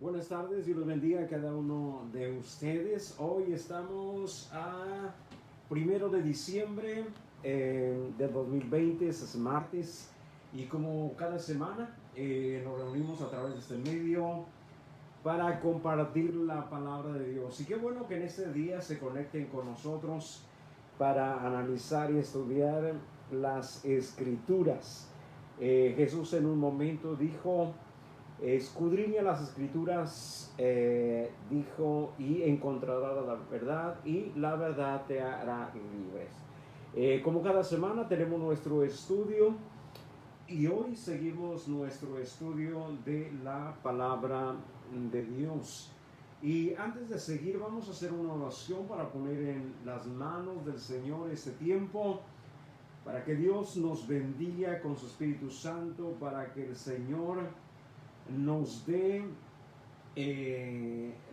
Buenas tardes, Dios los bendiga a cada uno de ustedes. Hoy estamos a 1 de diciembre del 2020, es martes, y como cada semana nos reunimos a través de este medio para compartir la palabra de Dios. Y qué bueno que en este día se conecten con nosotros para analizar y estudiar las escrituras. Jesús en un momento dijo: escudriña las escrituras, dijo, y encontrarás la verdad, y la verdad te hará libres. Como cada semana tenemos nuestro estudio, y hoy seguimos nuestro estudio de la palabra de Dios. Y antes de seguir, vamos a hacer una oración para poner en las manos del Señor este tiempo, para que Dios nos bendiga con su Espíritu Santo, para que el Señor nos dé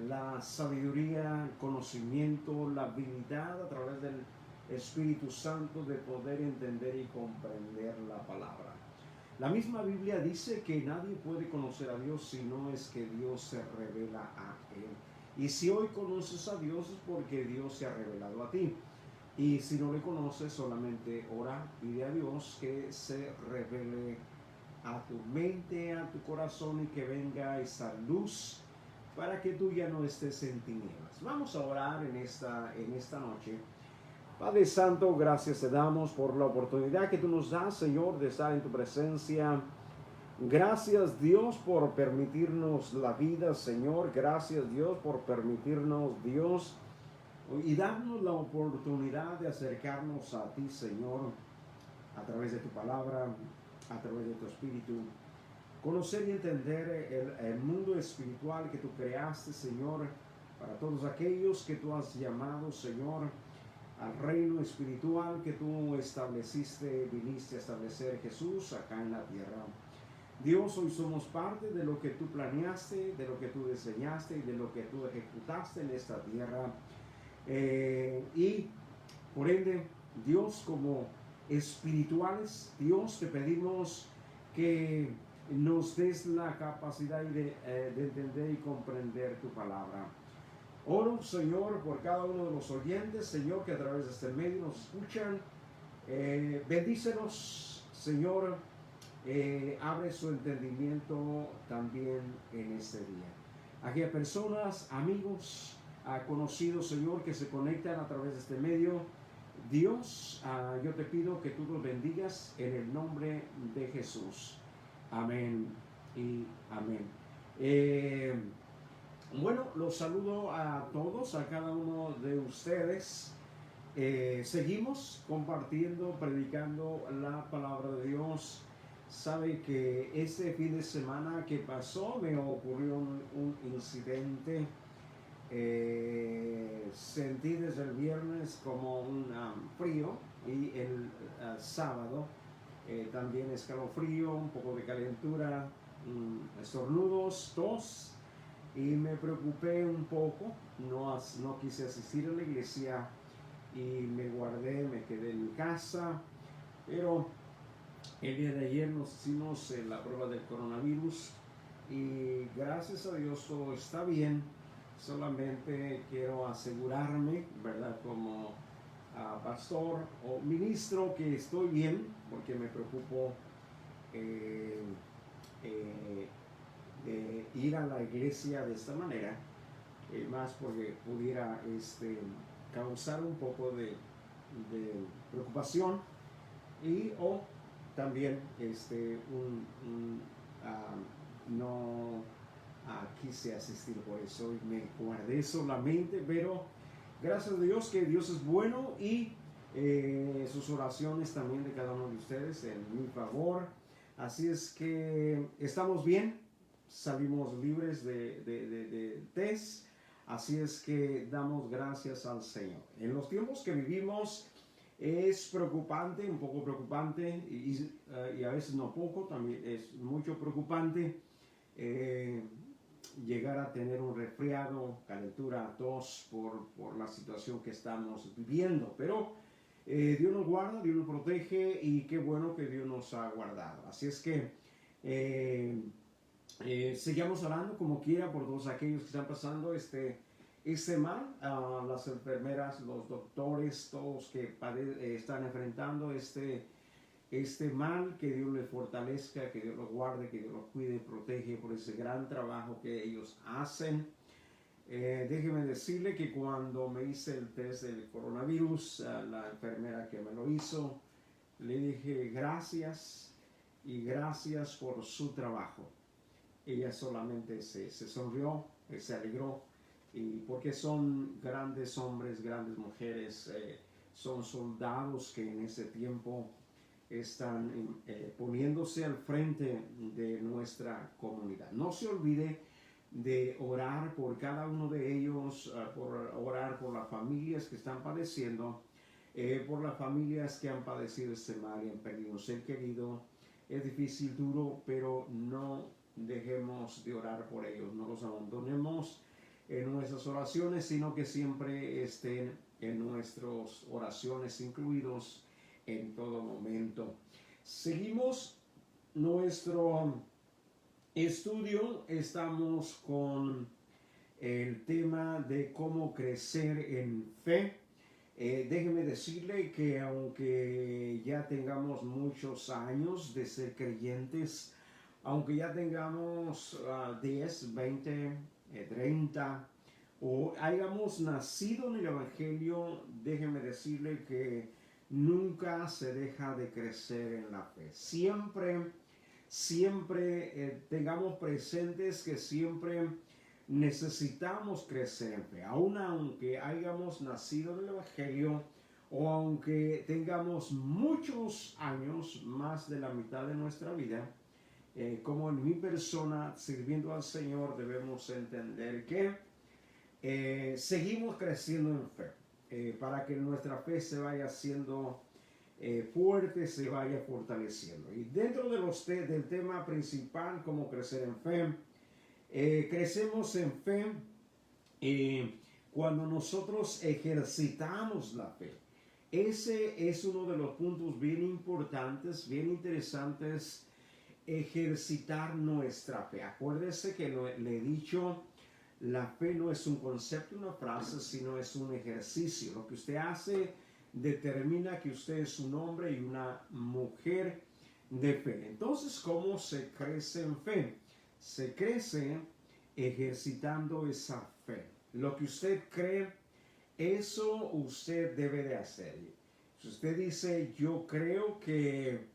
la sabiduría, conocimiento, la habilidad a través del Espíritu Santo de poder entender y comprender la palabra. La misma Biblia dice que nadie puede conocer a Dios si no es que Dios se revela a Él. Y si hoy conoces a Dios es porque Dios se ha revelado a ti. Y si no le conoces, solamente ora, pide a Dios que se revele a tu mente, a tu corazón, y que venga esa luz para que tú ya no estés en tinieblas. Vamos a orar en esta noche. Padre Santo, gracias te damos por la oportunidad que tú nos das, Señor, de estar en tu presencia. Gracias, Dios, por permitirnos la vida, Señor. Gracias, Dios, por permitirnos, Dios, y darnos la oportunidad de acercarnos a ti, Señor, a través de tu palabra, a través de tu espíritu. Conocer y entender el mundo espiritual que tú creaste, Señor, para todos aquellos que tú has llamado, Señor, al reino espiritual que tú estableciste, viniste a establecer, Jesús, acá en la tierra. Dios, hoy somos parte de lo que tú planeaste, de lo que tú diseñaste y de lo que tú ejecutaste en esta tierra. Y por ende, Dios, como espirituales, Dios, te pedimos que nos des la capacidad de entender y comprender tu palabra. Oro, Señor, por cada uno de los oyentes, Señor, que a través de este medio nos escuchan. Bendícenos, Señor. Abre su entendimiento también en este día. Aquellas personas, amigos, conocidos, Señor, que se conectan a través de este medio, Dios, yo te pido que tú los bendigas en el nombre de Jesús. Amén y amén. Bueno, los saludo a todos, a cada uno de ustedes. Seguimos compartiendo, predicando la palabra de Dios. Sabe que este fin de semana que pasó me ocurrió un incidente. Sentí desde el viernes como un frío, y el sábado también escalofrío, un poco de calentura, estornudos, tos, y me preocupé un poco. No quise asistir a la iglesia y me guardé, me quedé en casa. Pero el día de ayer nos hicimos la prueba del coronavirus, y gracias a Dios todo está bien. Solamente quiero asegurarme, ¿verdad?, como pastor o ministro, que estoy bien, porque me preocupo eh, eh, de ir a la iglesia de esta manera, más porque pudiera causar un poco de preocupación, y o también no quise asistir por eso, y me guardé solamente. Pero gracias a Dios, que Dios es bueno, y sus oraciones también de cada uno de ustedes en mi favor. Así es que estamos bien, salimos libres de test. Así es que damos gracias al Señor. En los tiempos que vivimos es preocupante, un poco preocupante, y a veces no poco, también es mucho preocupante llegar a tener un resfriado, calentura, tos por la situación que estamos viviendo. Pero Dios nos guarda, Dios nos protege, y qué bueno que Dios nos ha guardado. Así es que Sigamos orando como quiera por todos aquellos que están pasando este mal, las enfermeras, los doctores, todos que están enfrentando este mal, que Dios les fortalezca, que Dios los guarde, que Dios los cuide, protege por ese gran trabajo que ellos hacen. Déjeme decirle que cuando me hice el test del coronavirus, a la enfermera que me lo hizo, le dije gracias y gracias por su trabajo. Ella solamente se sonrió, se alegró, y porque son grandes hombres, grandes mujeres, son soldados que en ese tiempo están poniéndose al frente de nuestra comunidad. No se olvide de orar por cada uno de ellos, por orar por las familias que están padeciendo, por las familias que han padecido este mal y han perdido un ser querido. Es difícil, duro, pero no dejemos de orar por ellos, no los abandonemos en nuestras oraciones, sino que siempre estén en nuestras oraciones incluidos en todo momento. Seguimos nuestro estudio, estamos con el tema de cómo crecer en fe. Déjeme decirle que aunque ya tengamos muchos años de ser creyentes, aunque ya tengamos 10, 20, 30, o hayamos nacido en el Evangelio, déjeme decirle que nunca se deja de crecer en la fe. Siempre tengamos presentes que siempre necesitamos crecer en fe, aun aunque hayamos nacido en el Evangelio o aunque tengamos muchos años, más de la mitad de nuestra vida, como en mi persona sirviendo al Señor, debemos entender que seguimos creciendo en fe, para que nuestra fe se vaya haciendo fuerte, se vaya fortaleciendo. Y dentro de del tema principal, cómo crecer en fe, crecemos en fe cuando nosotros ejercitamos la fe. Ese es uno de los puntos bien importantes, bien interesantes, ejercitar nuestra fe. Acuérdese que le he dicho, la fe no es un concepto, una frase, sino es un ejercicio. Lo que usted hace determina que usted es un hombre y una mujer de fe. Entonces, ¿cómo se crece en fe? Se crece ejercitando esa fe. Lo que usted cree, eso usted debe de hacer. Si usted dice, yo creo que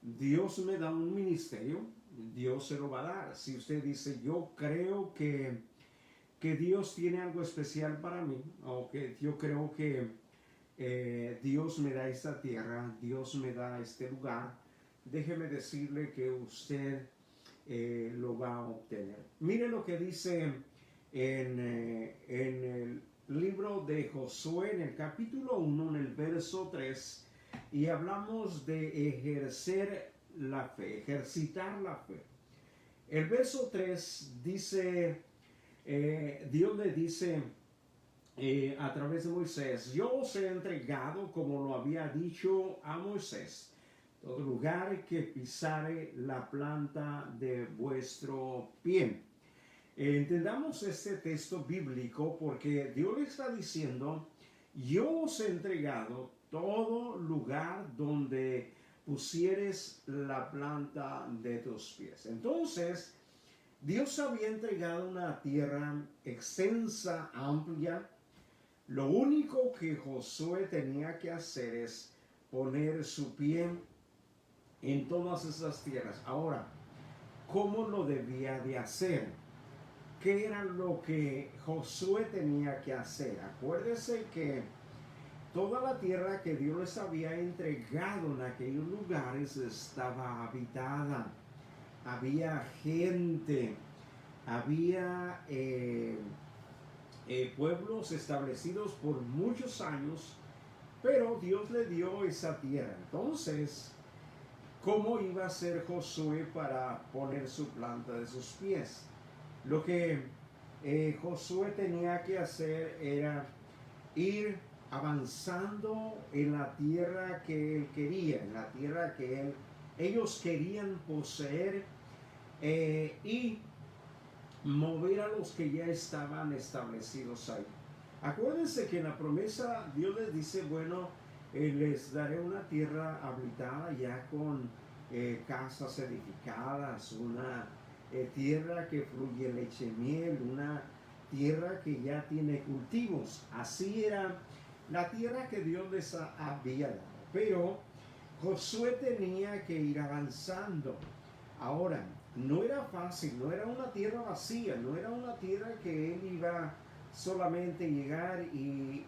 Dios me da un ministerio, Dios se lo va a dar. Si usted dice, yo creo que Dios tiene algo especial para mí, o que yo creo que Dios me da esta tierra, Dios me da este lugar, déjeme decirle que usted lo va a obtener. Mire lo que dice en el libro de Josué, en el capítulo 1, en el verso 3, y hablamos de ejercer la fe, ejercitar la fe. El verso 3 dice, Dios le dice a través de Moisés, yo os he entregado, como lo había dicho a Moisés, todo lugar que pisare la planta de vuestro pie. Entendamos este texto bíblico porque Dios le está diciendo, yo os he entregado todo lugar donde pusieres la planta de tus pies. Entonces, Dios había entregado una tierra extensa, amplia. Lo único que Josué tenía que hacer es poner su pie en todas esas tierras. Ahora, ¿cómo lo debía de hacer? ¿Qué era lo que Josué tenía que hacer? Acuérdese que toda la tierra que Dios les había entregado en aquellos lugares estaba habitada. Había gente, había pueblos establecidos por muchos años, pero Dios le dio esa tierra. Entonces, ¿cómo iba a ser Josué para poner su planta de sus pies? Lo que Josué tenía que hacer era ir avanzando en la tierra que él quería, en la tierra que ellos querían poseer, y mover a los que ya estaban establecidos ahí. Acuérdense que en la promesa Dios les dice, bueno, les daré una tierra habitada ya con casas edificadas, una tierra que fluye leche y miel, una tierra que ya tiene cultivos. Así era la tierra que Dios les había dado. Pero Josué tenía que ir avanzando. Ahora, no era fácil, no era una tierra vacía, no era una tierra que él iba solamente a llegar y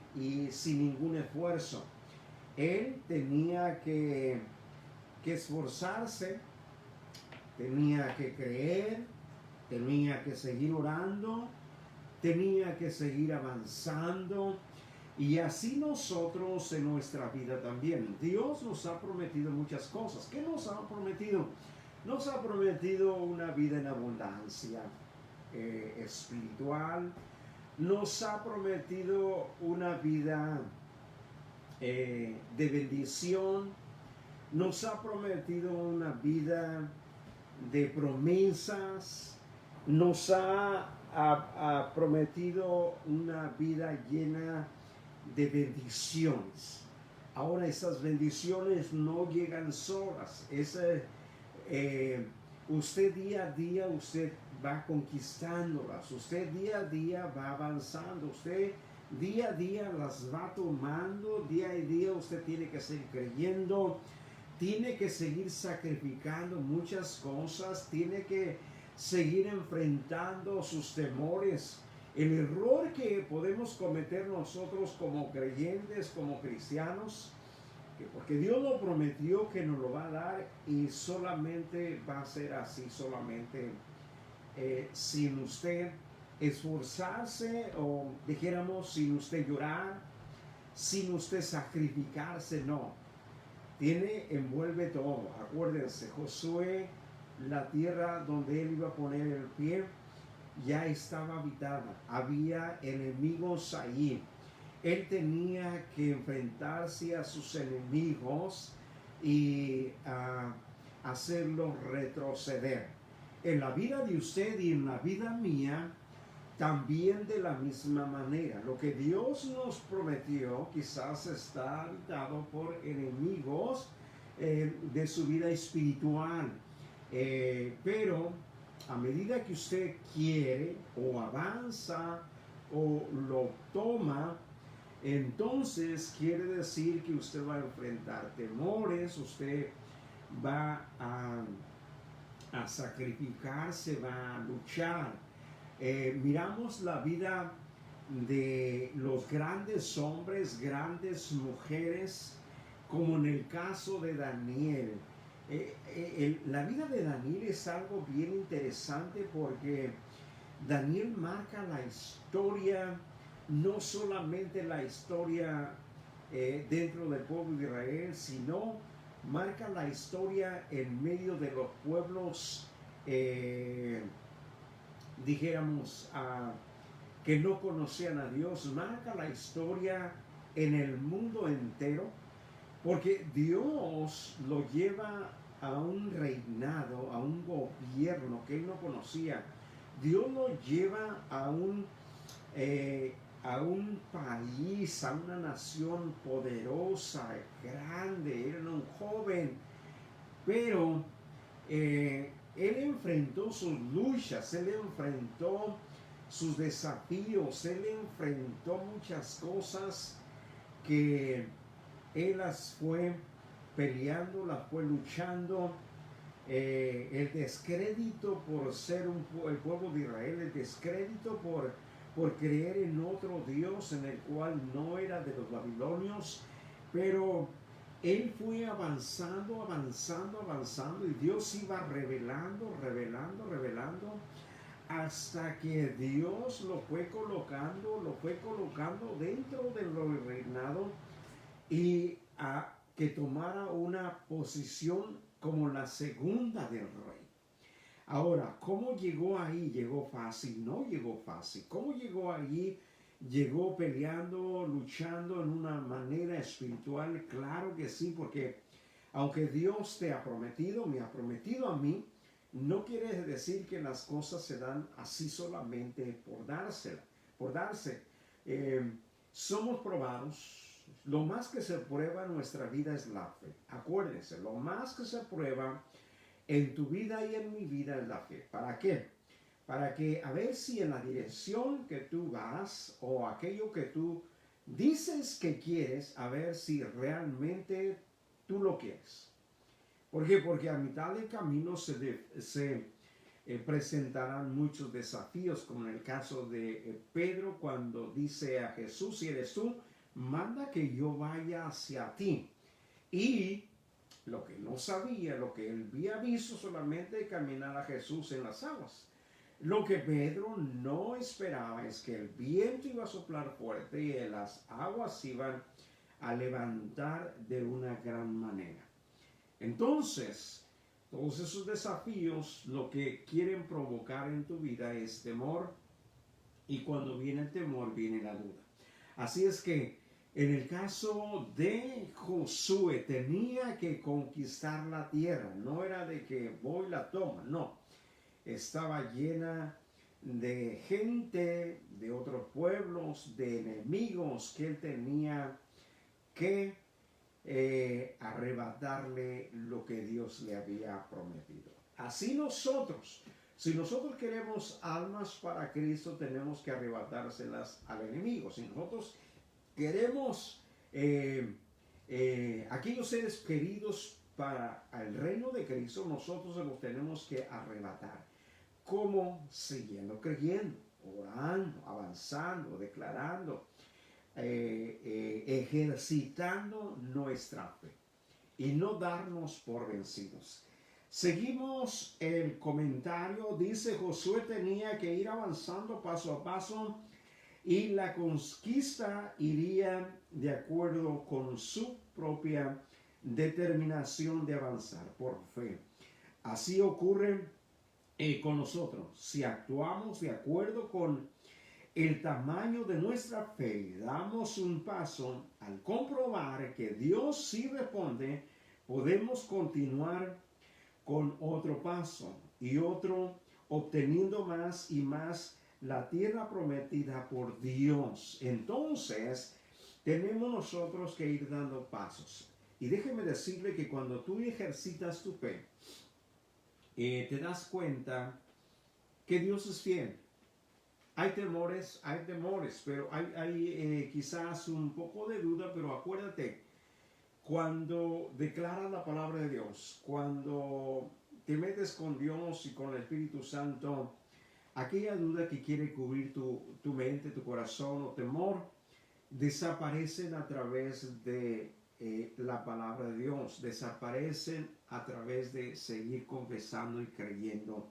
sin ningún esfuerzo. Él tenía que esforzarse, tenía que creer, tenía que seguir orando, tenía que seguir avanzando. Y así nosotros en nuestra vida también. Dios nos ha prometido muchas cosas. ¿Qué nos ha prometido? Nos ha prometido una vida en abundancia espiritual. Nos ha prometido una vida de bendición. Nos ha prometido una vida de promesas. Nos ha prometido una vida llena de bendiciones. Ahora esas bendiciones no llegan solas. Usted día a día usted va conquistándolas. Usted día a día va avanzando. Usted día a día las va tomando. Día a día usted tiene que seguir creyendo. Tiene que seguir sacrificando muchas cosas. Tiene que seguir enfrentando sus temores. El error que podemos cometer nosotros como creyentes, como cristianos, porque Dios lo prometió que nos lo va a dar y solamente va a ser así, solamente sin usted esforzarse o dijéramos sin usted llorar, sin usted sacrificarse, no. Envuelve todo. Acuérdense, Josué, la tierra donde él iba a poner el pie, ya estaba habitada, había enemigos ahí. Él tenía que enfrentarse a sus enemigos y hacerlos retroceder. En la vida de usted y en la vida mía, también de la misma manera. Lo que Dios nos prometió quizás está habitado por enemigos de su vida espiritual. Pero a medida que usted quiere o avanza o lo toma, entonces quiere decir que usted va a enfrentar temores, usted va a sacrificarse, va a luchar. Miramos la vida de los grandes hombres, grandes mujeres, como en el caso de Daniel. La vida de Daniel es algo bien interesante porque Daniel marca la historia, no solamente la historia dentro del pueblo de Israel, sino marca la historia en medio de los pueblos, dijéramos, que no conocían a Dios, marca la historia en el mundo entero. Porque Dios lo lleva a un reinado, a un gobierno que él no conocía. Dios lo lleva a un país, a una nación poderosa, grande. Era un joven, pero él enfrentó sus luchas, él enfrentó sus desafíos, él enfrentó muchas cosas que él las fue peleando, las fue luchando. El descrédito por ser el pueblo de Israel, el descrédito por creer en otro Dios en el cual no era de los babilonios, pero él fue avanzando, avanzando, avanzando y Dios iba revelando, revelando, revelando hasta que Dios lo fue colocando dentro del reinado y a que tomara una posición como la segunda del rey. Ahora, ¿cómo llegó ahí? ¿Llegó fácil? No llegó fácil. ¿Cómo llegó ahí? Llegó peleando, luchando en una manera espiritual. Claro que sí, porque aunque Dios te ha prometido, me ha prometido a mí, no quiere decir que las cosas se dan así solamente por darse. Eh, Somos probados. Lo más que se prueba en nuestra vida es la fe. Acuérdense, lo más que se prueba en tu vida y en mi vida es la fe. ¿Para qué? Para que a ver si en la dirección que tú vas o aquello que tú dices que quieres, a ver si realmente tú lo quieres. ¿Por qué? Porque a mitad del camino se presentarán muchos desafíos, como en el caso de Pedro cuando dice a Jesús, si eres tú, manda que yo vaya hacia ti. Y lo que no sabía, lo que él había visto solamente caminar a Jesús en las aguas. Lo que Pedro no esperaba es que el viento iba a soplar fuerte y las aguas iban a levantar de una gran manera. Entonces, todos esos desafíos lo que quieren provocar en tu vida es temor, y cuando viene el temor viene la duda. Así es que en el caso de Josué tenía que conquistar la tierra, no era de que voy y la tomo, no. Estaba llena de gente, de otros pueblos, de enemigos que él tenía que arrebatarle lo que Dios le había prometido. Así nosotros, si nosotros queremos almas para Cristo, tenemos que arrebatárselas al enemigo. Si nosotros queremos aquellos seres queridos para el reino de Cristo, nosotros se los tenemos que arrebatar. ¿Cómo? Siguiendo creyendo, orando, avanzando, declarando, ejercitando nuestra fe y no darnos por vencidos. Seguimos el comentario. Dice: Josué tenía que ir avanzando paso a paso y la conquista iría de acuerdo con su propia determinación de avanzar por fe. Así ocurre con nosotros. Si actuamos de acuerdo con el tamaño de nuestra fe y damos un paso, al comprobar que Dios sí responde, podemos continuar con otro paso y otro, obteniendo más y más la tierra prometida por Dios. Entonces, tenemos nosotros que ir dando pasos. Y déjeme decirle que cuando tú ejercitas tu fe, te das cuenta que Dios es fiel. Hay temores, pero hay quizás un poco de duda, pero acuérdate, cuando declaras la palabra de Dios, cuando te metes con Dios y con el Espíritu Santo, aquella duda que quiere cubrir tu mente, tu corazón o temor, desaparecen a través de la palabra de Dios, desaparecen a través de seguir confesando y creyendo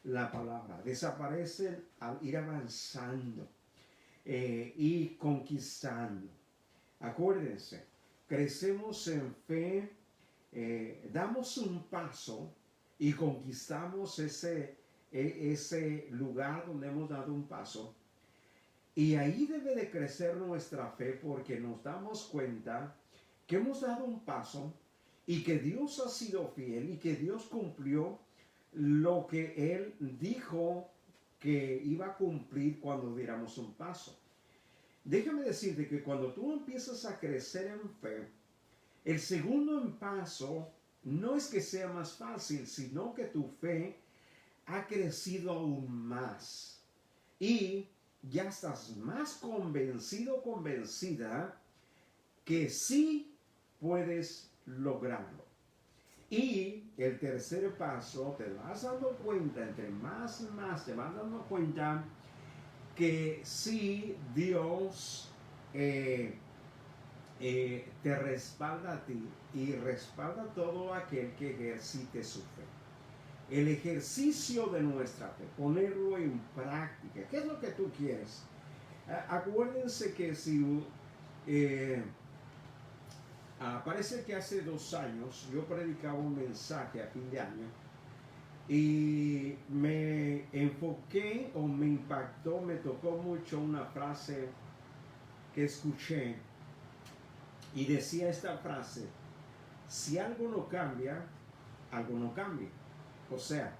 la palabra, desaparecen al ir avanzando y conquistando. Acuérdense, crecemos en fe, damos un paso y conquistamos ese lugar donde hemos dado un paso. Y ahí debe de crecer nuestra fe, porque nos damos cuenta que hemos dado un paso y que Dios ha sido fiel y que Dios cumplió lo que Él dijo que iba a cumplir cuando diéramos un paso. Déjame decirte que cuando tú empiezas a crecer en fe, el segundo paso no es que sea más fácil, sino que tu fe ha crecido aún más. Y ya estás más convencido, convencida que sí puedes lograrlo. Y el tercer paso, te vas dando cuenta, entre más y más te vas dando cuenta que sí Dios te respalda a ti y respalda a todo aquel que ejercite su fe. El ejercicio de nuestra fe, ponerlo en práctica. ¿Qué es lo que tú quieres? Acuérdense que si parece que hace 2 años yo predicaba un mensaje a fin de año y me enfoqué o me impactó, me tocó mucho una frase que escuché y decía esta frase: si algo no cambia, algo no cambia. O sea,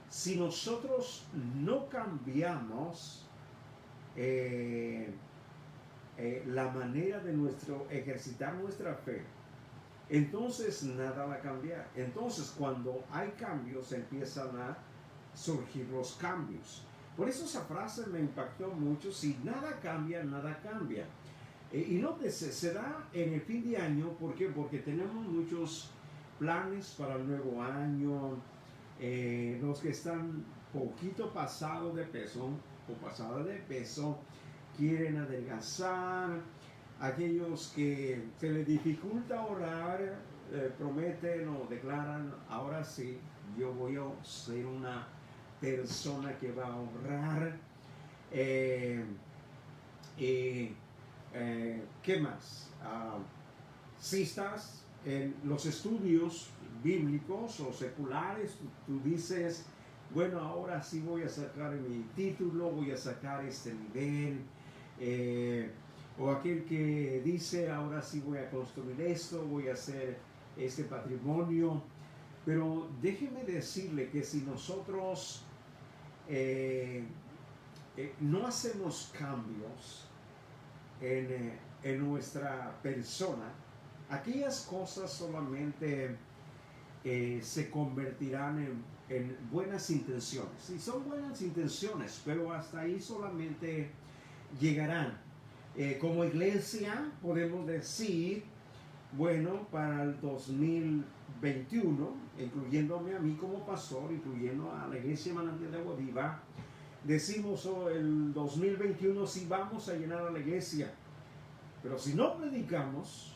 si nosotros no cambiamos la manera de ejercitar nuestra fe, entonces nada va a cambiar. Entonces cuando hay cambios empiezan a surgir los cambios. Por eso esa frase me impactó mucho: si nada cambia, nada cambia. Y nótese, se da en el fin de año. ¿Por qué? Porque tenemos muchos planes para el nuevo año. Los que están poquito pasados de peso o pasada de peso quieren adelgazar. Aquellos que se les dificulta orar prometen o declaran: ahora sí, yo voy a ser una persona que va a orar. ¿Qué más? Si estás en los estudios bíblicos o seculares, tú dices: bueno, ahora sí voy a sacar mi título, voy a sacar este nivel. O aquel que dice: ahora sí voy a construir esto, voy a hacer este patrimonio. Pero déjeme decirle que si nosotros no hacemos cambios en nuestra persona, aquellas cosas solamente se convertirán en buenas intenciones. Y son buenas intenciones, pero hasta ahí solamente llegarán. Como iglesia podemos decir: bueno, para el 2021, incluyéndome a mí como pastor, incluyendo a la Iglesia Manantial de Agua Viva, decimos: el 2021 sí vamos a llenar a la iglesia. Pero si no predicamos,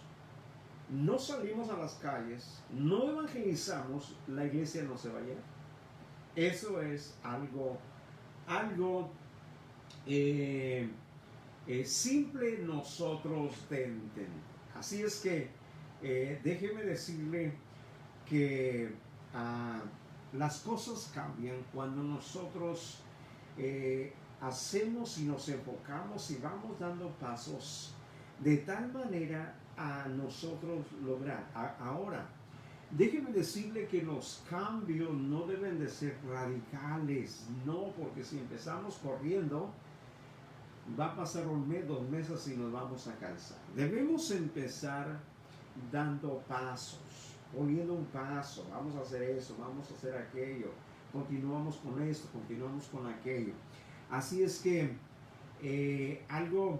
no salimos a las calles, no evangelizamos, la iglesia no se va a llenar. Eso es algo simple nosotros de entender. Así es que déjeme decirle que las cosas cambian cuando nosotros hacemos y nos enfocamos y vamos dando pasos de tal manera a nosotros lograr. Ahora, déjeme decirle que los cambios no deben de ser radicales, no, porque si empezamos corriendo, va a pasar un mes, 2 meses y nos vamos a cansar. Debemos empezar dando pasos, poniendo un paso: vamos a hacer eso, vamos a hacer aquello, continuamos con esto, continuamos con aquello. Así es que algo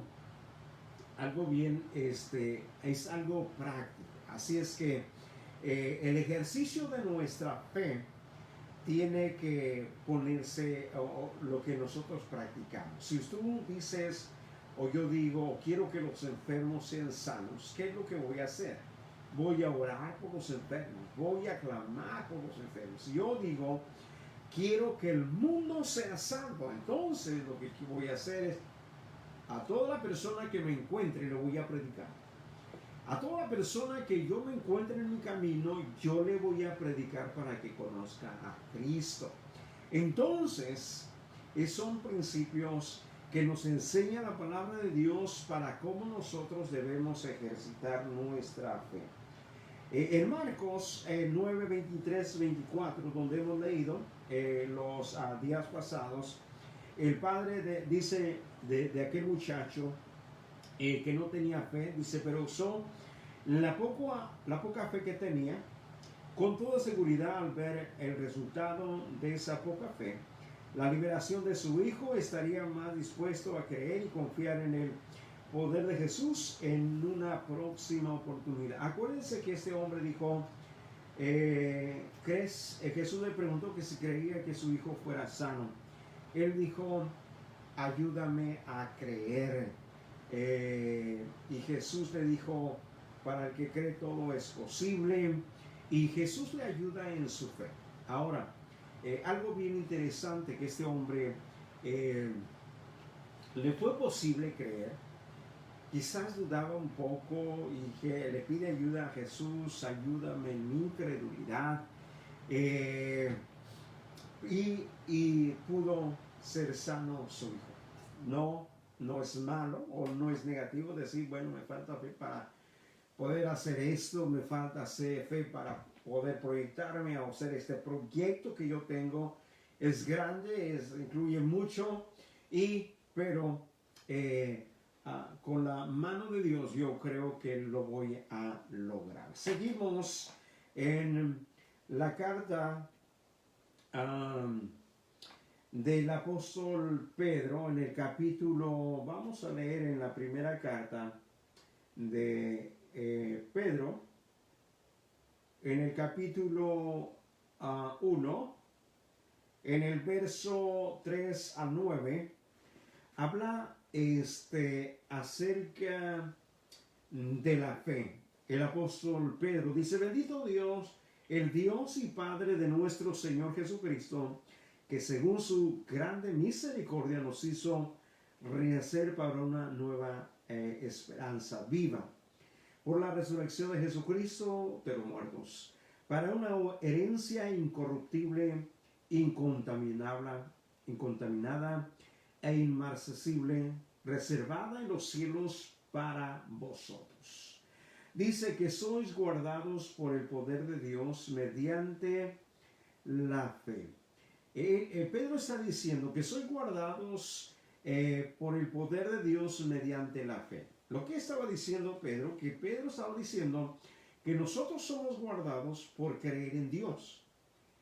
bien, es algo práctico. Así es que el ejercicio de nuestra fe tiene que ponerse lo que nosotros practicamos. Si tú dices, o yo digo: quiero que los enfermos sean sanos, ¿qué es lo que voy a hacer? Voy a orar por los enfermos, voy a clamar por los enfermos. Si yo digo: quiero que el mundo sea salvo, entonces lo que voy a hacer es: a toda la persona que me encuentre le voy a predicar. A toda persona que yo me encuentre en mi camino, yo le voy a predicar para que conozca a Cristo. Entonces, son principios que nos enseña la palabra de Dios para cómo nosotros debemos ejercitar nuestra fe. En Marcos 9, 23, 24, donde hemos leído los días pasados, el padre dice de aquel muchacho que no tenía fe, dice: pero usó la poca fe que tenía. Con toda seguridad, al ver el resultado de esa poca fe, la liberación de su hijo, estaría más dispuesto a creer y confiar en el poder de Jesús en una próxima oportunidad. Acuérdense que este hombre dijo: Jesús le preguntó que si creía que su hijo fuera sano. Él dijo: ayúdame a creer. Y Jesús le dijo: para el que cree todo es posible. Y Jesús le ayuda en su fe. Ahora, algo bien interesante, que este hombre le fue posible creer. Quizás dudaba un poco y que le pide ayuda a Jesús: ayúdame en mi incredulidad. Y pudo ser sano su hijo. No es malo o no es negativo decir: bueno, me falta fe para poder hacer esto, me falta fe para poder proyectarme a hacer este proyecto que yo tengo. es grande, incluye mucho, pero con la mano de Dios yo creo que lo voy a lograr. Seguimos en la carta del apóstol Pedro, en el capítulo, vamos a leer en la primera carta de Pedro, en el capítulo 1, en el verso 3 al 9, habla acerca de la fe. El apóstol Pedro dice: bendito Dios, el Dios y Padre de nuestro Señor Jesucristo, que según su grande misericordia nos hizo renacer para una nueva esperanza viva, por la resurrección de Jesucristo de los muertos, para una herencia incorruptible, incontaminada e inmarcesible, reservada en los cielos para vosotros. Dice que sois guardados por el poder de Dios mediante la fe. Pedro está diciendo que sois guardados por el poder de Dios mediante la fe. Lo que estaba diciendo Pedro, que Pedro estaba diciendo que nosotros somos guardados por creer en Dios.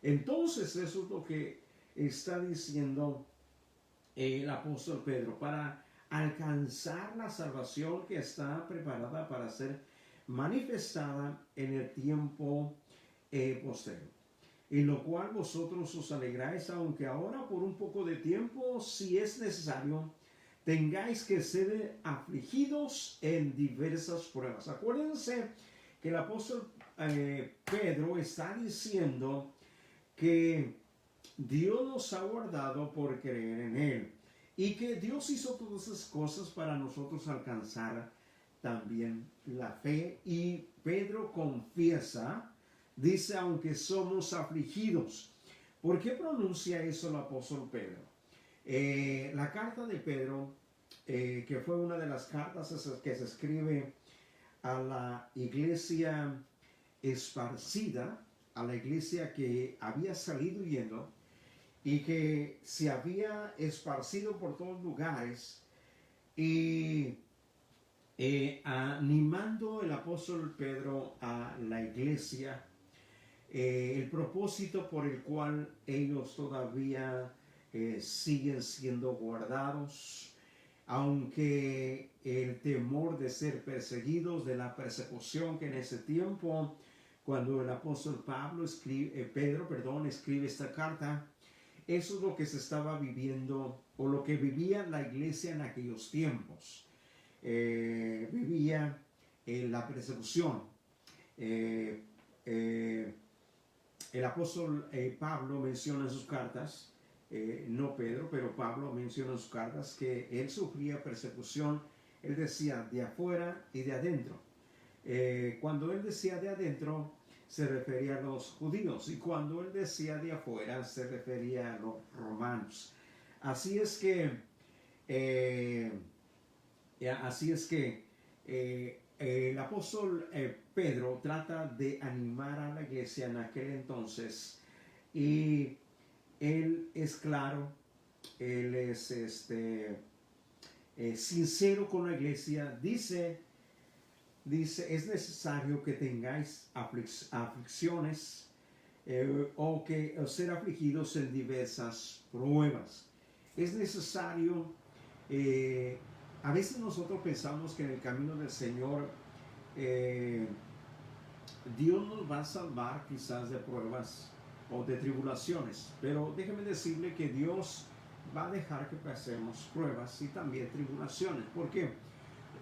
Entonces eso es lo que está diciendo el apóstol Pedro, para alcanzar la salvación que está preparada para ser manifestada en el tiempo posterior, en lo cual vosotros os alegráis, aunque ahora por un poco de tiempo, si es necesario, tengáis que ser afligidos en diversas pruebas. Acuérdense que el apóstol Pedro está diciendo que Dios nos ha guardado por creer en Él, y que Dios hizo todas esas cosas para nosotros alcanzar también la fe. Y Pedro confiesa, dice, aunque somos afligidos. ¿Por qué pronuncia eso el apóstol Pedro? La carta de Pedro, que fue una de las cartas que se escribe a la iglesia esparcida, a la iglesia que había salido huyendo y que se había esparcido por todos lugares, y animando el apóstol Pedro a la iglesia, el propósito por el cual ellos todavía siguen siendo guardados, aunque el temor de ser perseguidos, de la persecución que en ese tiempo, cuando el apóstol Pedro escribe esta carta, eso es lo que se estaba viviendo, o lo que vivía la iglesia en aquellos tiempos. Vivía la persecución. El apóstol Pablo menciona en sus cartas, no Pedro, pero Pablo menciona en sus cartas que él sufría persecución. Él decía de afuera y de adentro. Cuando él decía de adentro, se refería a los judíos, y cuando él decía de afuera, se refería a los romanos. Así es que el apóstol Pedro trata de animar a la iglesia en aquel entonces, y él es claro, él es sincero con la iglesia. Dice, es necesario que tengáis aflicciones o ser afligidos en diversas pruebas. Es necesario, a veces nosotros pensamos que en el camino del Señor Dios nos va a salvar quizás de pruebas o de tribulaciones, pero déjeme decirle que Dios va a dejar que pasemos pruebas y también tribulaciones. ¿Por qué?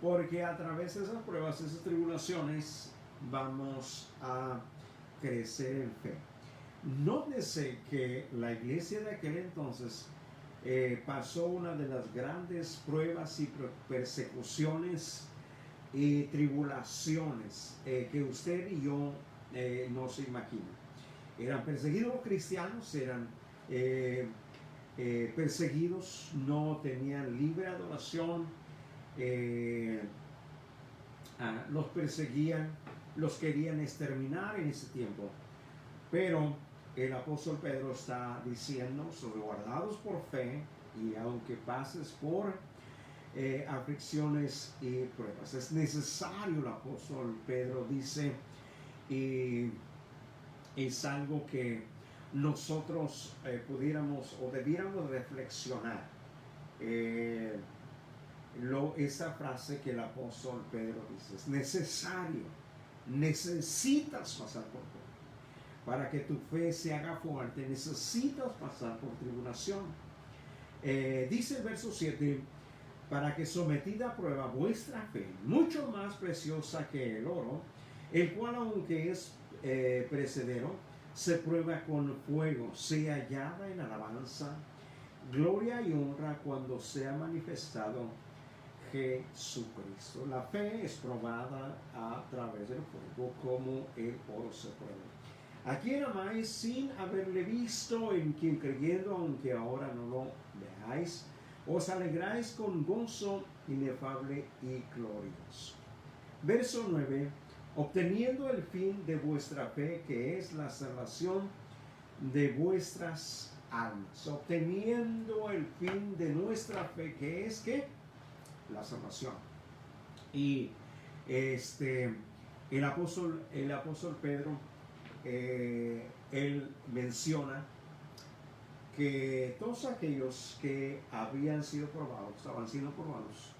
Porque a través de esas pruebas, esas tribulaciones, vamos a crecer en fe. Nótese que la iglesia de aquel entonces pasó una de las grandes pruebas y persecuciones y tribulaciones que usted y yo no se imagina. Eran perseguidos cristianos, eran perseguidos, no tenían libre adoración, los perseguían, los querían exterminar en ese tiempo. Pero el apóstol Pedro está diciendo, sobre guardados por fe, y aunque pases por aflicciones y pruebas. Es necesario, el apóstol Pedro dice, y es algo que nosotros pudiéramos o debiéramos reflexionar. Esa frase que el apóstol Pedro dice, es necesario, necesitas pasar por prueba. Para que tu fe se haga fuerte, necesitas pasar por tribulación. Dice el verso 7, para que sometida a prueba vuestra fe, mucho más preciosa que el oro, el cual aunque es perecedero, se prueba con fuego, sea hallada en alabanza, gloria y honra cuando sea manifestado Jesucristo. La fe es probada a través del fuego, como el oro se prueba. ¿A quién amáis sin haberle visto, en quien creyendo, aunque ahora no lo veáis, os alegráis con gozo inefable y glorioso? Verso 9, obteniendo el fin de vuestra fe, que es la salvación de vuestras almas. Obteniendo el fin de nuestra fe, que es ¿qué? La salvación. Y el apóstol Pedro, él menciona que todos aquellos que habían sido probados, estaban siendo probados,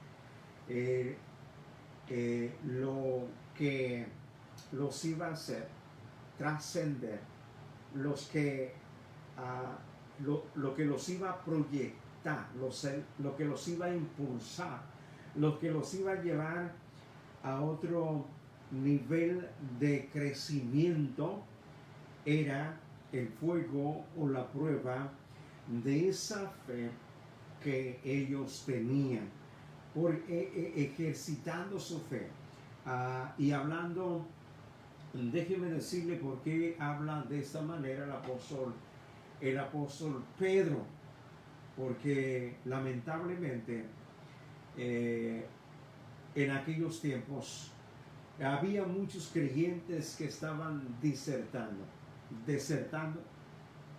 lo que los iba a hacer trascender, lo que los iba a proyectar, lo que los iba a impulsar, lo que los iba a llevar a otro nivel de crecimiento, era el fuego o la prueba de esa fe que ellos tenían, ejercitando su fe. Y hablando, déjeme decirle por qué habla de esta manera el apóstol Pedro, porque lamentablemente en aquellos tiempos había muchos creyentes que estaban desertando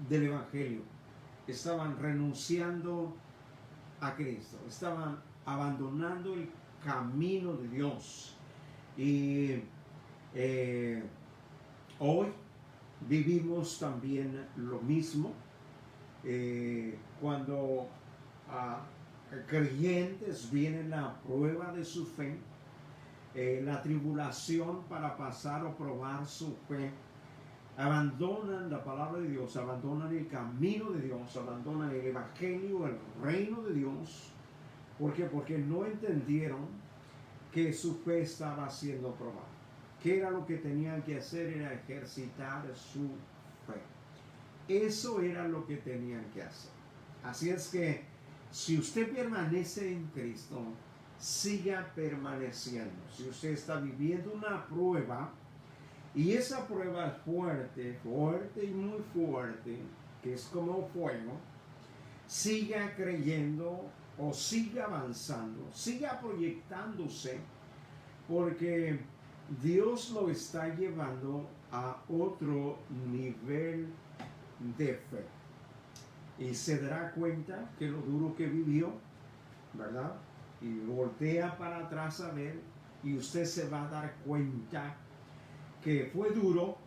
del Evangelio, estaban renunciando a Cristo, estaban abandonando el camino de Dios. Y hoy vivimos también lo mismo, cuando creyentes vienen la prueba de su fe, la tribulación para pasar o probar su fe, abandonan la palabra de Dios, abandonan el camino de Dios, abandonan el evangelio, el reino de Dios. ¿Por qué? Porque no entendieron que su fe estaba siendo probada. ¿Qué era lo que tenían que hacer? Era ejercitar su fe. Eso era lo que tenían que hacer. Así es que si usted permanece en Cristo, siga permaneciendo. Si usted está viviendo una prueba, y esa prueba es fuerte, fuerte y muy fuerte, que es como fuego, siga creyendo o siga avanzando, siga proyectándose, porque Dios lo está llevando a otro nivel de fe. Y se dará cuenta que lo duro que vivió, ¿verdad? Y voltea para atrás a ver, y usted se va a dar cuenta que fue duro,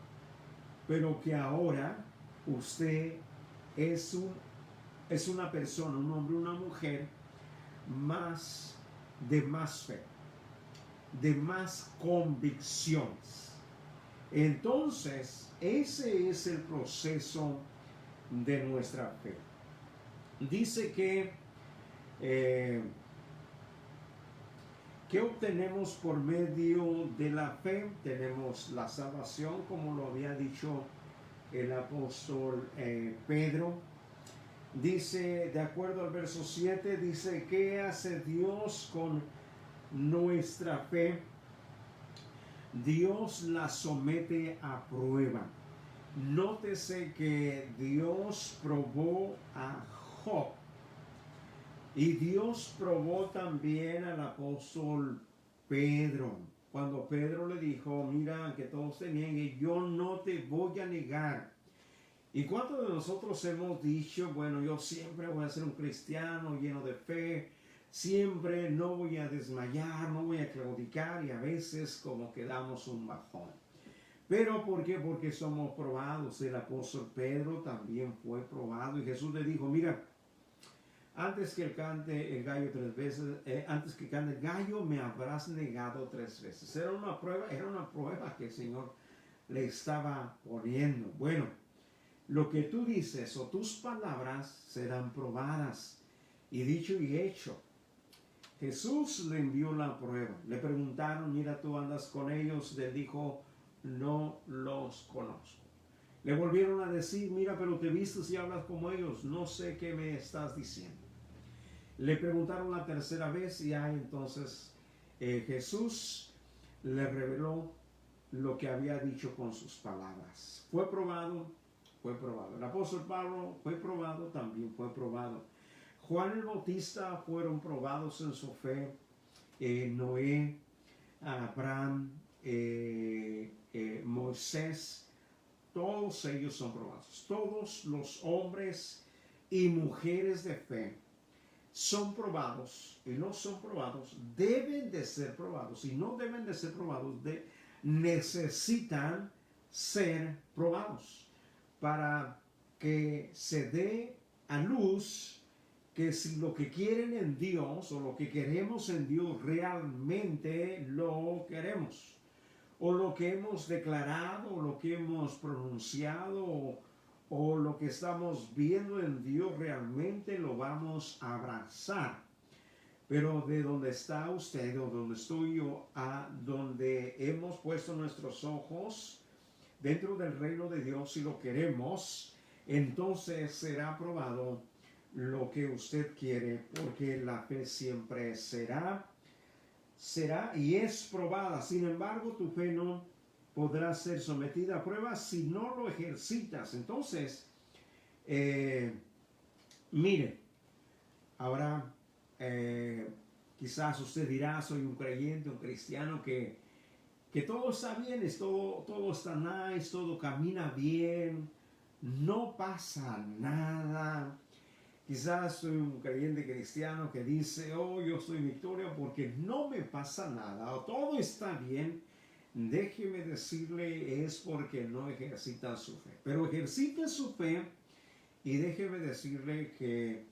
pero que ahora usted es una persona, un hombre, una mujer de más fe, de más convicciones. Entonces, ese es el proceso de nuestra fe. Dice que ¿qué obtenemos por medio de la fe? Tenemos la salvación, como lo había dicho el apóstol Pedro. Dice, de acuerdo al verso 7, dice, ¿qué hace Dios con nuestra fe? Dios la somete a prueba. Nótese que Dios probó a Job. Y Dios probó también al apóstol Pedro. Cuando Pedro le dijo, mira, que todos te nieguen, yo no te voy a negar. ¿Y cuántos de nosotros hemos dicho, bueno, yo siempre voy a ser un cristiano lleno de fe, siempre no voy a desmayar, no voy a claudicar, y a veces como que damos un bajón? ¿Pero por qué? Porque somos probados. El apóstol Pedro también fue probado y Jesús le dijo, mira, antes que cante el gallo 3 veces, antes que cante el gallo me habrás negado 3 veces. Era una prueba que el Señor le estaba poniendo. Bueno, lo que tú dices o tus palabras serán probadas. Y dicho y hecho, Jesús le envió la prueba. Le preguntaron, mira, tú andas con ellos. Le dijo, no los conozco. Le volvieron a decir, mira, pero te vistes y hablas como ellos. No sé qué me estás diciendo. Le preguntaron la tercera vez y entonces Jesús le reveló lo que había dicho con sus palabras. Fue probado, fue probado. El apóstol Pablo fue probado, también fue probado. Juan el Bautista fueron probados en su fe. Noé, Abraham, Moisés, todos ellos son probados. Todos los hombres y mujeres de fe son probados y no son probados, deben de ser probados y no deben de ser probados, necesitan ser probados para que se dé a luz que si lo que quieren en Dios o lo que queremos en Dios realmente lo queremos, o lo que hemos declarado, o lo que hemos pronunciado, o lo que estamos viendo en Dios realmente lo vamos a abrazar. Pero de donde está usted o donde estoy yo, a donde hemos puesto nuestros ojos dentro del reino de Dios, si lo queremos, entonces será probado lo que usted quiere, porque la fe siempre será y es probada. Sin embargo, tu fe no podrá ser sometida a prueba si no lo ejercitas. Entonces, mire, ahora quizás usted dirá, soy un creyente, un cristiano que todo está bien, todo está nice, todo camina bien, no pasa nada. Quizás soy un creyente cristiano que dice, oh, yo estoy en victoria porque no me pasa nada, o todo está bien. Déjeme decirle, es porque no ejercita su fe. Pero ejercite su fe y déjeme decirle que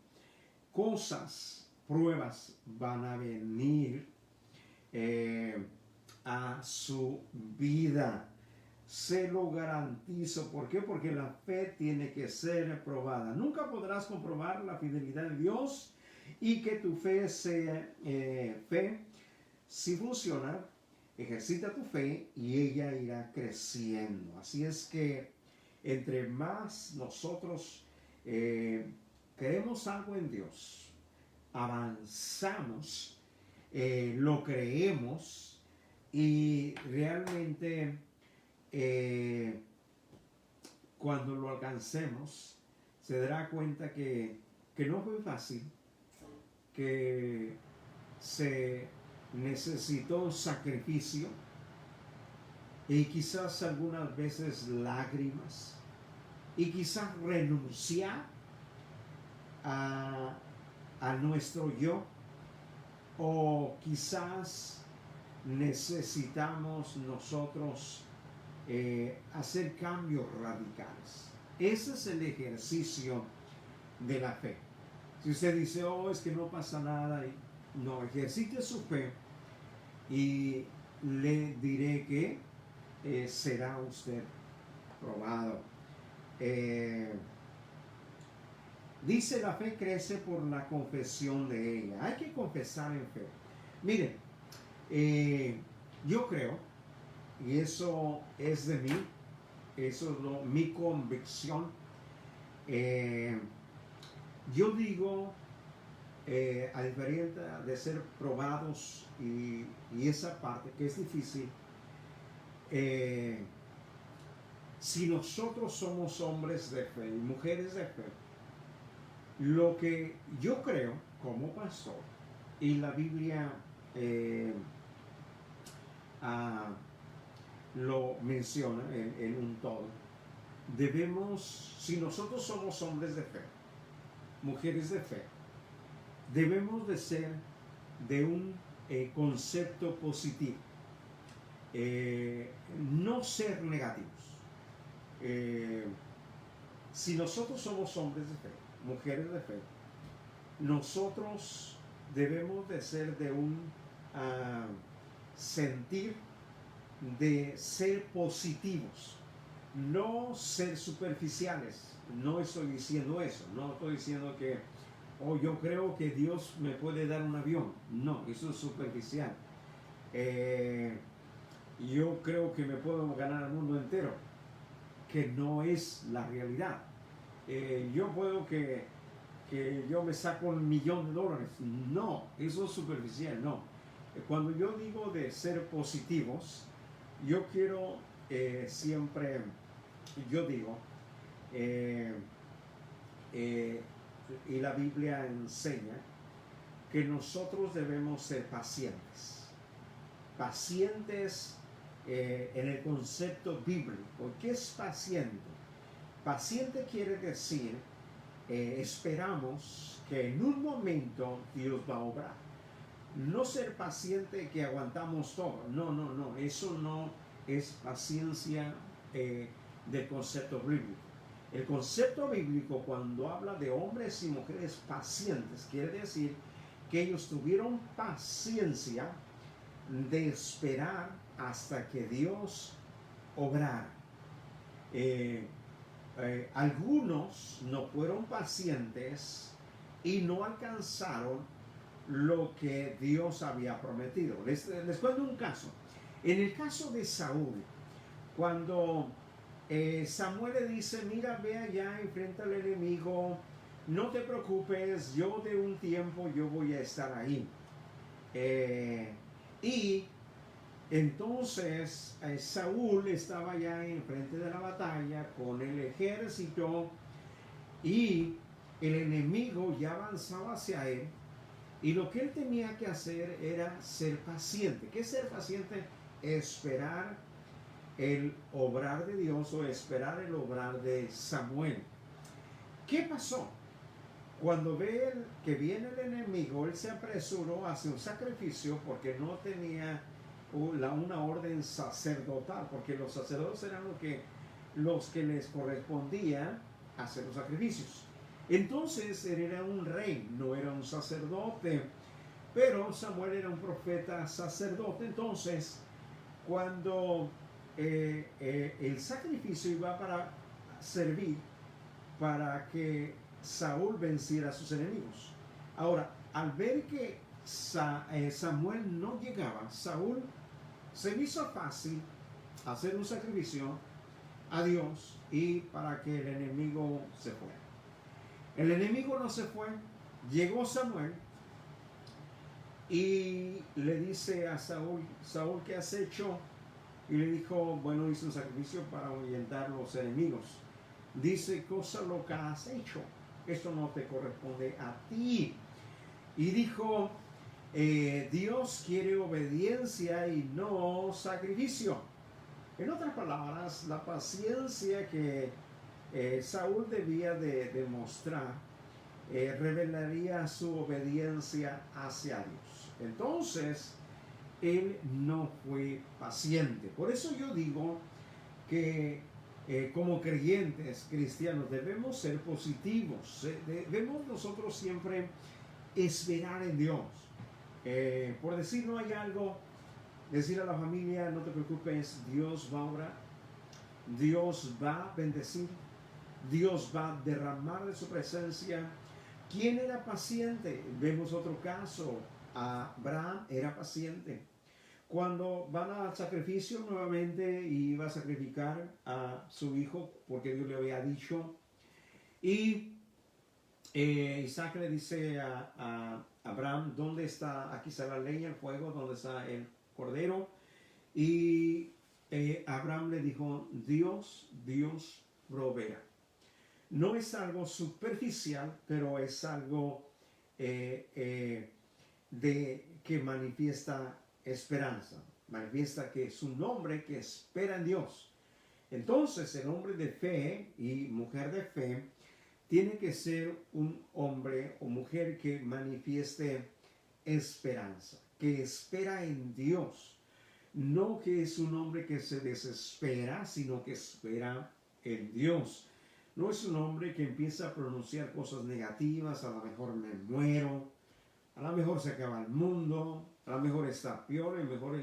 cosas, pruebas van a venir a su vida. Se lo garantizo. ¿Por qué? Porque la fe tiene que ser probada. Nunca podrás comprobar la fidelidad de Dios y que tu fe sea fe. Si funciona, ejercita tu fe y ella irá creciendo. Así es que entre más nosotros creemos algo en Dios, avanzamos, lo creemos y realmente cuando lo alcancemos se dará cuenta que no fue fácil, que se necesitó sacrificio y quizás algunas veces lágrimas y quizás renunciar a nuestro yo, o quizás necesitamos nosotros hacer cambios radicales. Ese es el ejercicio de la fe. Si usted dice, oh, es que no pasa nada, no, ejercite su fe y le diré que será usted probado. Dice, la fe crece por la confesión de ella. Hay que confesar en fe. Miren, yo creo, y eso es de mí, eso es mi convicción. Yo digo, a diferencia de ser probados y esa parte que es difícil, si nosotros somos hombres de fe y mujeres de fe, lo que yo creo como pastor, y la Biblia lo menciona en un todo, debemos, si nosotros somos hombres de fe, mujeres de fe, debemos de ser de un concepto positivo, no ser negativos. Si nosotros somos hombres de fe, mujeres de fe, nosotros debemos de ser de un sentir de ser positivos, no ser superficiales. No estoy diciendo eso, no estoy diciendo que yo creo que Dios me puede dar un avión. No, eso es superficial. Yo creo que me puedo ganar el mundo entero, que no es la realidad. Yo puedo que yo me saco $1,000,000. No, eso es superficial, no. Cuando yo digo de ser positivos, yo quiero siempre, yo digo, y la Biblia enseña que nosotros debemos ser pacientes. Pacientes en el concepto bíblico. ¿Qué es paciente? Paciente quiere decir, esperamos que en un momento Dios va a obrar. No ser paciente que aguantamos todo. No. Eso no es paciencia del concepto bíblico. El concepto bíblico, cuando habla de hombres y mujeres pacientes, quiere decir que ellos tuvieron paciencia de esperar hasta que Dios obrara. Algunos no fueron pacientes y no alcanzaron lo que Dios había prometido. Les cuento un caso. En el caso de Saúl, cuando Samuel le dice, mira, ve allá, enfrenta al enemigo, no te preocupes, yo de un tiempo yo voy a estar ahí. Y entonces Saúl estaba ya enfrente de la batalla con el ejército y el enemigo ya avanzaba hacia él, y lo que él tenía que hacer era ser paciente. ¿Qué es ser paciente? Esperar el obrar de Dios o esperar el obrar de Samuel. ¿Qué pasó? Cuando ve que viene el enemigo, él se apresuró a hacer un sacrificio porque no tenía una orden sacerdotal, porque los sacerdotes eran los que les correspondía hacer los sacrificios. Entonces él era un rey, no era un sacerdote, pero Samuel era un profeta sacerdote. Entonces, cuando el sacrificio iba para servir para que Saúl venciera a sus enemigos. Ahora, al ver que Samuel no llegaba, Saúl se le hizo fácil hacer un sacrificio a Dios y para que el enemigo se fuera. El enemigo no se fue, llegó Samuel y le dice a Saúl, Saúl, ¿qué has hecho? Y le dijo, bueno, hice un sacrificio para ahuyentar los enemigos. Dice, cosa loca has hecho, esto no te corresponde a ti. Y dijo, Dios quiere obediencia y no sacrificio. En otras palabras, la paciencia que Saúl debía de demostrar revelaría su obediencia hacia Dios. Entonces, él no fue paciente. Por eso yo digo que como creyentes cristianos debemos ser positivos. Debemos nosotros siempre esperar en Dios. Por decir no hay algo, decir a la familia, no te preocupes, Dios va a obrar, Dios va a bendecir, Dios va a derramar de su presencia. ¿Quién era paciente? Vemos otro caso. Abraham era paciente. Cuando van al sacrificio nuevamente, iba a sacrificar a su hijo porque Dios le había dicho. Y Isaac le dice a Abraham, ¿dónde está? Aquí está la leña, el fuego, ¿dónde está el cordero? Y Abraham le dijo, Dios proveerá. No es algo superficial, pero es algo que manifiesta esperanza. Manifiesta que es un hombre que espera en Dios. Entonces el hombre de fe y mujer de fe tiene que ser un hombre o mujer que manifieste esperanza, que espera en Dios. No que es un hombre que se desespera, sino que espera en Dios. No es un hombre que empieza a pronunciar cosas negativas, a lo mejor me muero, a lo mejor se acaba el mundo, a lo mejor está peor, mejor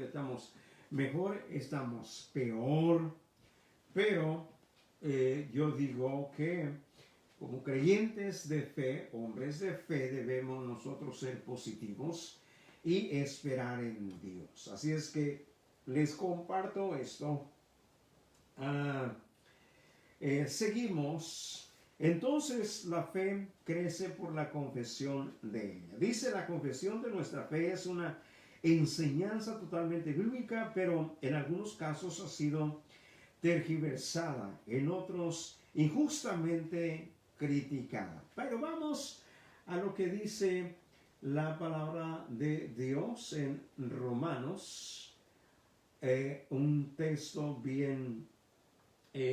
estamos peor. Pero yo digo que como creyentes de fe, hombres de fe, debemos nosotros ser positivos y esperar en Dios. Así es que les comparto esto. Seguimos. Entonces la fe crece por la confesión de ella. Dice, la confesión de nuestra fe es una enseñanza totalmente bíblica, pero en algunos casos ha sido tergiversada, en otros injustamente criticada. Pero vamos a lo que dice la palabra de Dios en Romanos, un texto bien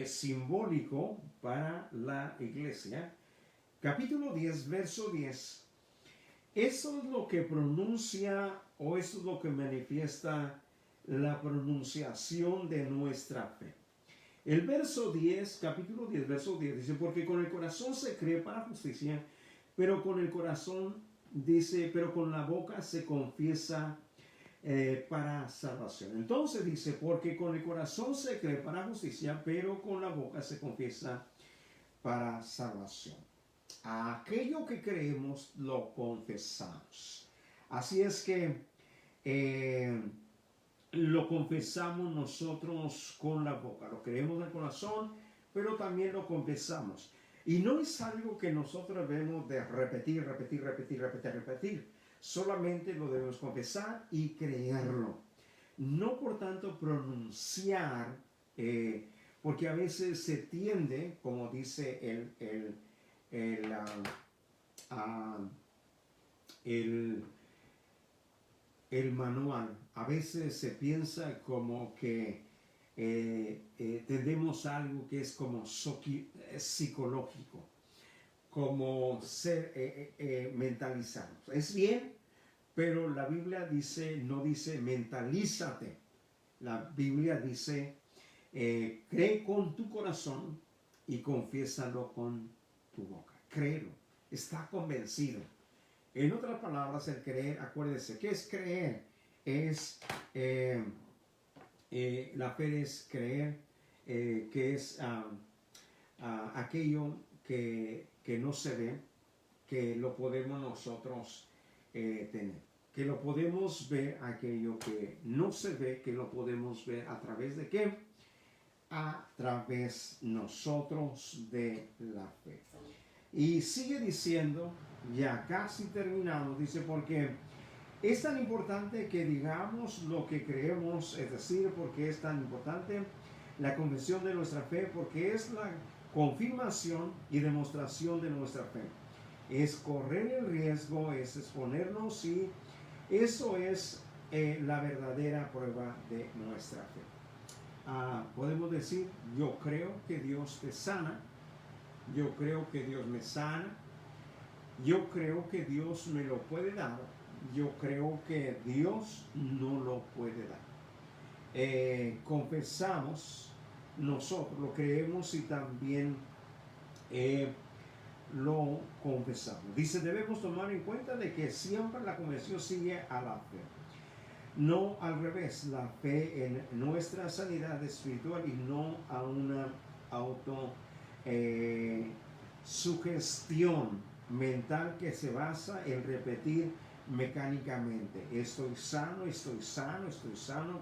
simbólico para la iglesia. Capítulo 10, verso 10. Eso es lo que pronuncia, o eso es lo que manifiesta la pronunciación de nuestra fe. El verso 10, capítulo 10, verso 10 dice, porque con el corazón se cree para justicia, pero con el corazón dice, pero con la boca se confiesa para salvación. Entonces dice, porque con el corazón se cree para justicia, pero con la boca se confiesa para salvación. A aquello que creemos lo confesamos. Así es que lo confesamos nosotros con la boca, lo creemos en el corazón, pero también lo confesamos. Y no es algo que nosotros debemos de repetir. Solamente lo debemos confesar y creerlo. No por tanto pronunciar, porque a veces se tiende, como dice el manual, a veces se piensa como que tenemos algo que es como psicológico, como ser mentalizarnos. Es bien, pero la Biblia dice, no dice mentalízate. La Biblia dice, cree con tu corazón y confiésalo con tu boca. Créelo, está convencido. En otras palabras, el creer, acuérdese, ¿qué es creer? Es, la fe es creer, que es aquello que no se ve, que lo podemos nosotros tener. Que lo podemos ver, aquello que no se ve, que lo podemos ver a través de ¿qué? A través nosotros de la fe. Y sigue diciendo, ya casi terminamos, dice, porque es tan importante que digamos lo que creemos, es decir, porque es tan importante la confesión de nuestra fe, porque es la confirmación y demostración de nuestra fe. Es correr el riesgo, es exponernos, y eso es la verdadera prueba de nuestra fe. Podemos decir, yo creo que Dios te sana, yo creo que Dios me sana, yo creo que Dios me lo puede dar, yo creo que Dios no lo puede dar. Confesamos, nosotros lo creemos y también lo confesamos. Dice, debemos tomar en cuenta de que siempre la confesión sigue a la fe. No al revés, la fe en nuestra sanidad espiritual y no a una sugestión mental que se basa en repetir mecánicamente. Estoy sano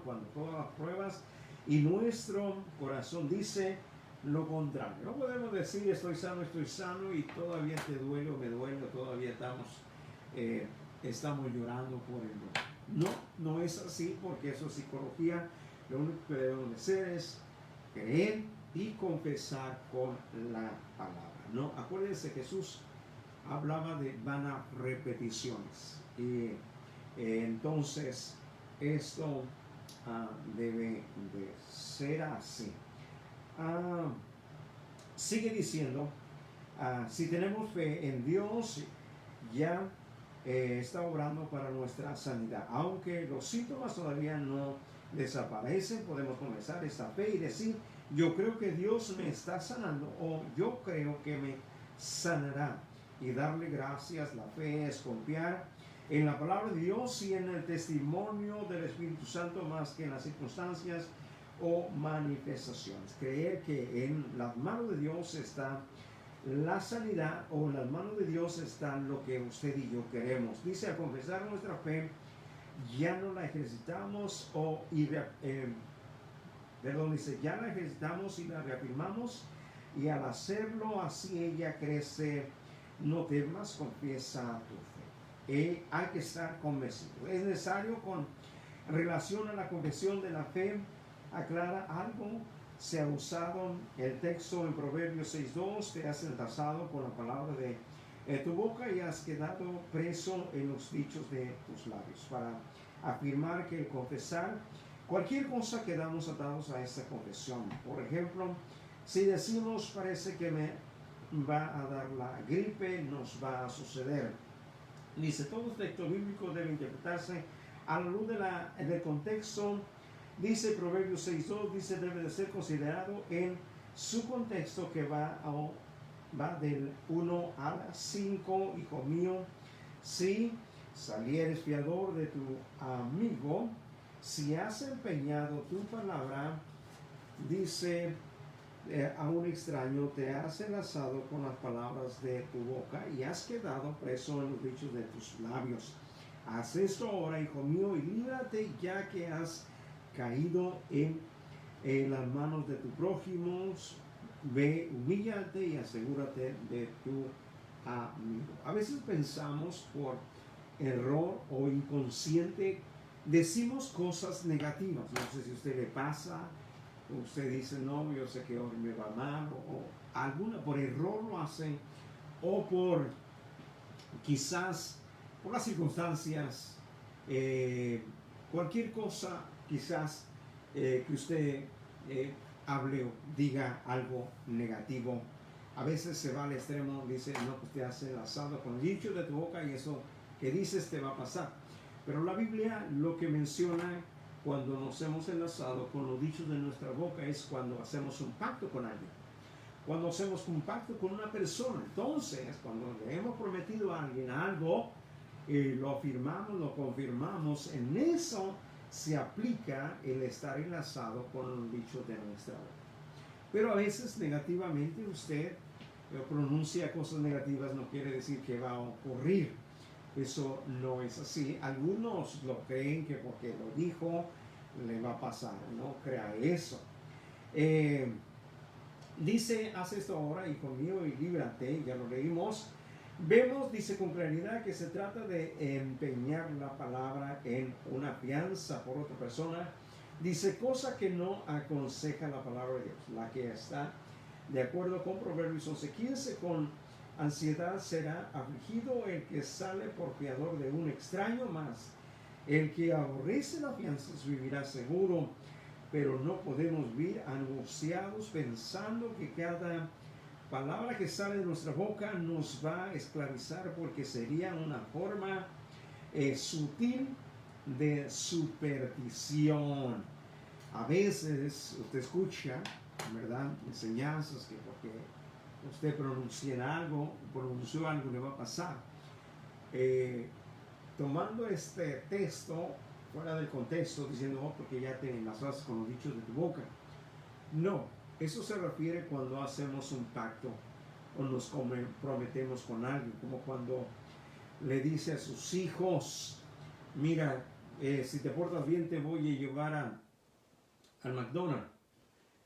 cuando todas las pruebas y nuestro corazón dice lo contrario. No podemos decir estoy sano y todavía te duele o me duele, o todavía estamos llorando por el dolor. No es así, porque eso es psicología. Lo único que debemos hacer es creer y confesar con la palabra. No, acuérdense, Jesús hablaba de vanas repeticiones. Y entonces esto debe de ser así. ah, sigue diciendo, si tenemos fe en Dios, ya está obrando para nuestra sanidad. Aunque los síntomas todavía no desaparecen, podemos comenzar esta fe y decir, yo creo que Dios me está sanando, o yo creo que me sanará. Y darle gracias. La fe es confiar en la palabra de Dios y en el testimonio del Espíritu Santo más que en las circunstancias o manifestaciones. Creer que en las manos de Dios está la sanidad, o en las manos de Dios está lo que usted y yo queremos. Dice, a confesar nuestra fe, ya no la ejercitamos dice, ya la ejercitamos y la reafirmamos, y al hacerlo así ella crece. No temas, confiesa tu fe. Hay que estar convencido. Es necesario, con relación a la confesión de la fe, aclara algo. Se ha usado el texto en Proverbios 6:2, te has enlazado con la palabra de tu boca y has quedado preso en los dichos de tus labios, para afirmar que el confesar cualquier cosa, quedamos atados a esta confesión. Por ejemplo, si decimos, parece que me va a dar la gripe, nos va a suceder. Dice, todo texto bíblico debe interpretarse a la luz del contexto. Dice Proverbios 6:2, dice, debe de ser considerado en su contexto, que va del 1 al 5. Hijo mío, si salieres fiador de tu amigo, si has empeñado tu palabra, dice, a un extraño te has enlazado con las palabras de tu boca y has quedado preso en los dichos de tus labios. Haz esto ahora, hijo mío, y líbrate, ya que has caído en las manos de tu prójimo. Ve, humíllate y asegúrate de tu amigo. A veces pensamos, por error o inconsciente, decimos cosas negativas. No sé si a usted le pasa. Usted dice, no, yo sé que hoy me va mal, o alguna, por error lo hacen, o por quizás por las circunstancias, cualquier cosa, quizás que usted hable o diga algo negativo. A veces se va al extremo, dice, no, pues te has enlazado con el dicho de tu boca y eso que dices te va a pasar. Pero la Biblia lo que menciona cuando nos hemos enlazado con los dichos de nuestra boca es cuando hacemos un pacto con alguien. Cuando hacemos un pacto con una persona, entonces cuando le hemos prometido a alguien algo, lo afirmamos, lo confirmamos, en eso se aplica el estar enlazado con los dichos de nuestra boca. Pero a veces negativamente usted pronuncia cosas negativas, no quiere decir que va a ocurrir. Eso no es así. Algunos lo creen que porque lo dijo le va a pasar. No crea eso. Dice, haz esto ahora, hijo mío, y líbrate. Ya lo leímos. Vemos, dice con claridad, que se trata de empeñar la palabra en una fianza por otra persona. Dice, cosa que no aconseja la palabra de Dios. La que está de acuerdo con Proverbios 11:15, con ansiedad será afligido el que sale por fiador de un extraño, más el que aborrece la fianza vivirá seguro. Pero no podemos vivir angustiados pensando que cada palabra que sale de nuestra boca nos va a esclavizar, porque sería una forma sutil de superstición. A veces usted escucha, ¿verdad?, enseñanzas que porque usted pronunció algo le va a pasar. Tomando este texto fuera del contexto, diciendo, oh, porque ya te enlazaste con los dichos de tu boca. No, eso se refiere cuando hacemos un pacto o nos comprometemos con alguien, como cuando le dice a sus hijos, mira, si te portas bien te voy a llevar al McDonald's.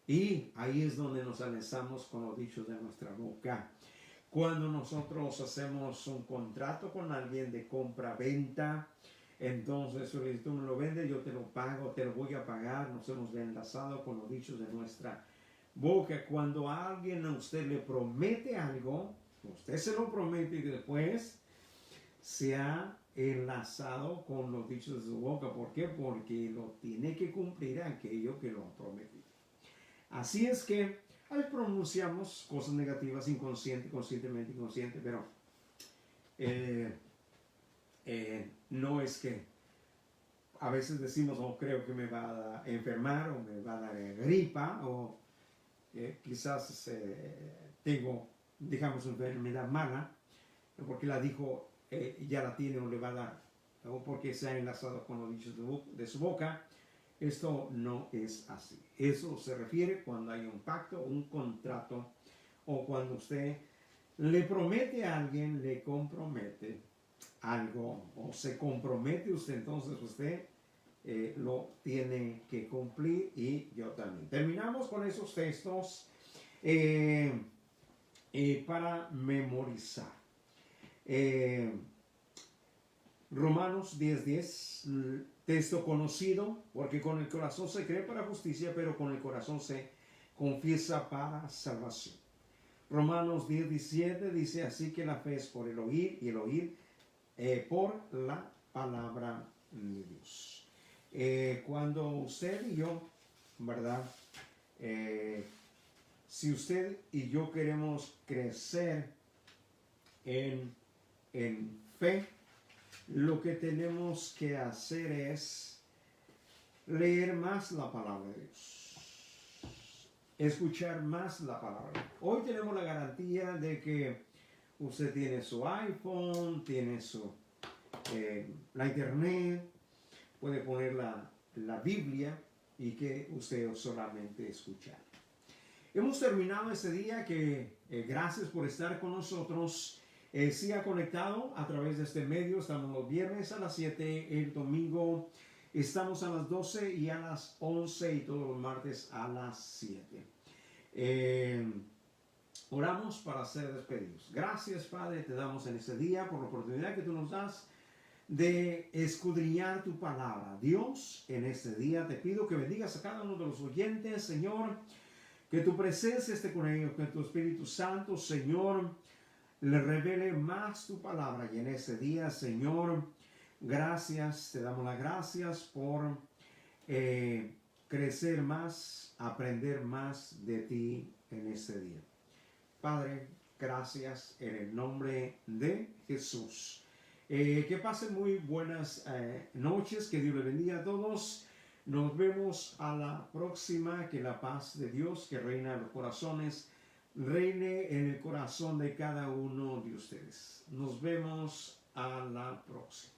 Y ahí es donde nos enlazamos con los dichos de nuestra boca. Cuando nosotros hacemos un contrato con alguien de compra-venta, entonces si tú me lo vendes, yo te lo pago, te lo voy a pagar. Nos hemos enlazado con los dichos de nuestra boca. Cuando a alguien a usted le promete algo, usted se lo promete y después se ha enlazado con los dichos de su boca. ¿Por qué? Porque lo tiene que cumplir aquello que lo ha prometido. Así es que a veces pronunciamos cosas negativas inconsciente, conscientemente, inconsciente, pero no es que a veces decimos, oh, creo que me va a enfermar o me va a dar gripa o quizás tengo, digamos, una enfermedad mala, porque la dijo, ya la tiene o le va a dar, o porque se ha enlazado con los dichos de su boca. Esto no es así. Eso se refiere cuando hay un pacto, un contrato, o cuando usted le promete a alguien, le compromete algo, o se compromete usted, entonces usted lo tiene que cumplir, y yo también. Terminamos con esos textos para memorizar. Romanos 10:10, texto conocido, porque con el corazón se cree para justicia, pero con el corazón se confiesa para salvación. Romanos 10:17 dice, así que la fe es por el oír, y el oír por la palabra de Dios. Cuando usted y yo, ¿verdad? Si usted y yo queremos crecer en fe, lo que tenemos que hacer es leer más la palabra de Dios, escuchar más la palabra. Hoy tenemos la garantía de que usted tiene su iPhone, tiene la internet, puede poner la Biblia y que usted solamente escuchar. Hemos terminado este día, que gracias por estar con nosotros. Siga conectado a través de este medio. Estamos los viernes a las 7, el domingo estamos a las 12 y a las 11, y todos los martes a las 7. Oramos para ser despedidos. Gracias, Padre, te damos en este día por la oportunidad que tú nos das de escudriñar tu palabra. Dios, en este día te pido que bendigas a cada uno de los oyentes, Señor, que tu presencia esté con ellos, que tu Espíritu Santo, Señor, le revele más tu palabra. Y en este día, Señor, gracias, te damos las gracias por crecer más, aprender más de ti en este día. Padre, gracias en el nombre de Jesús. Que pasen muy buenas noches, que Dios les bendiga a todos. Nos vemos a la próxima. Que la paz de Dios, que reina en los corazones, reine en el corazón de cada uno de ustedes. Nos vemos a la próxima.